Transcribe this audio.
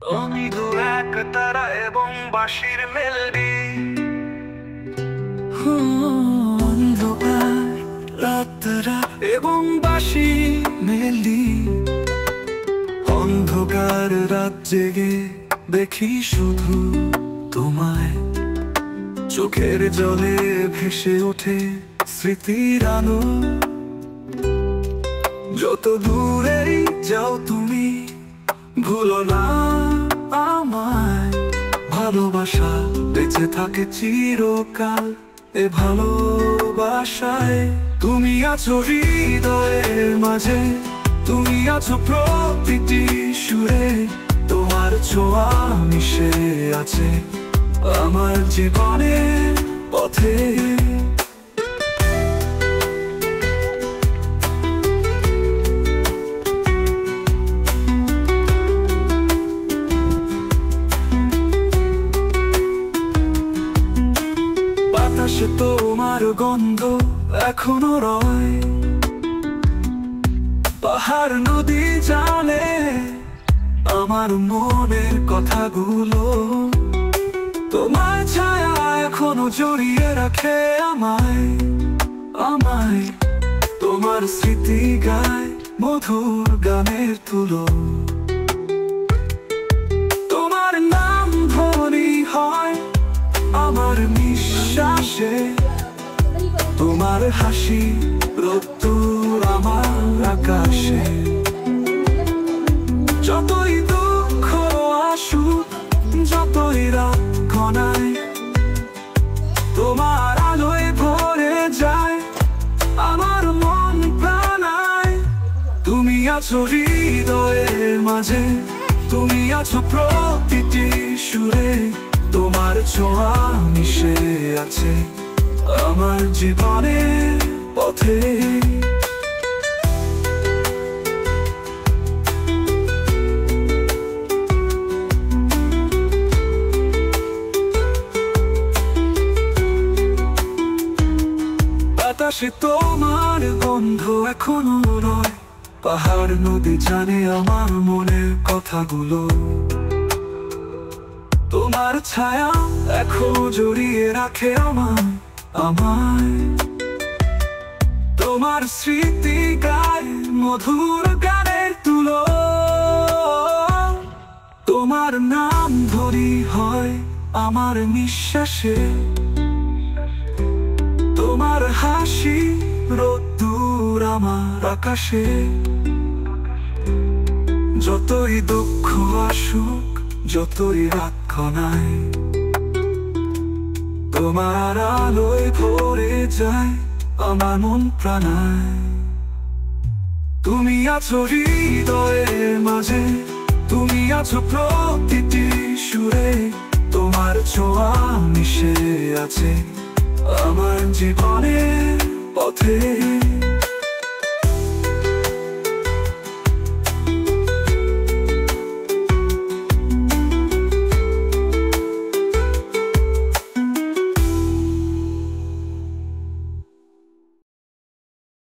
আমি দু এক তারা এবং বাঁশির মেলোডি। অন্ধকার রাতরা এবং বাঁশি মেলোডি। অন্ধকার রাত জেগে দেখি শুধু তোমায়, চোখের জলে ভেসে ওঠে স্মৃতির আলো। যত দূরেই যাও তুমি ভুলো না আমায়, ভালোবাসা বেঁচে থাকে চিরকাল এ ভালোবাসায়। তুমি আছো হৃদয়ের মাঝে, তুমি আছো প্রতিটি সুরে, তোমার ছোঁয়া মিশে আছে আমার জীবনের পথে। বাতাসে তোমার গন্ধ এখনো রয়, পাহাড় নদী জানে আমার মনের কথাগুলো। তোমার ছায়া এখনো জড়িয়ে রাখে আমায়, আমায়। তোমার স্মৃতি গায় মধুর গানের তুলো। তোমার নাম ধ্বনি হয় আমার নিঃশ্বাসে, তোমার হাসি রোদ্দুর আমার আকাশে। যতই দুঃখ আসুক, যতই রাত ঘনায়, তোমার আলোয় ভরে যায় আমার মন প্রাণায়। তুমি আছো হৃদয়ের মাঝে, তুমি আছো প্রতিটি সুরে, তোমার ছোঁয়া মিশে আছে আমার জীবনের পথে। বাতাসে তোমার গন্ধ এখনো রয়, পাহাড় নদী জানে আমার মনের কথাগুলো। তোমার ছায়া এখনো জড়িয়ে রাখে আমায়, আমায়। তোমার স্মৃতি গায় মধুর গানের তুলো। তোমার নাম ধরি হয় আমার নিঃশ্বাসে, তোমার হাসি রোদ্দুর আমার আকাশে। যতই দুঃখ আসুক, যতই রাত ঘনায়, তোমার আলোয় ভরে যায় আমার মন প্রাণায়। তুমি আছো হৃদয়ের মাঝে, তুমি আছো প্রতিটি সুরে, তোমার ছোঁয়া মিশে আছে আমার জীবনের পথে।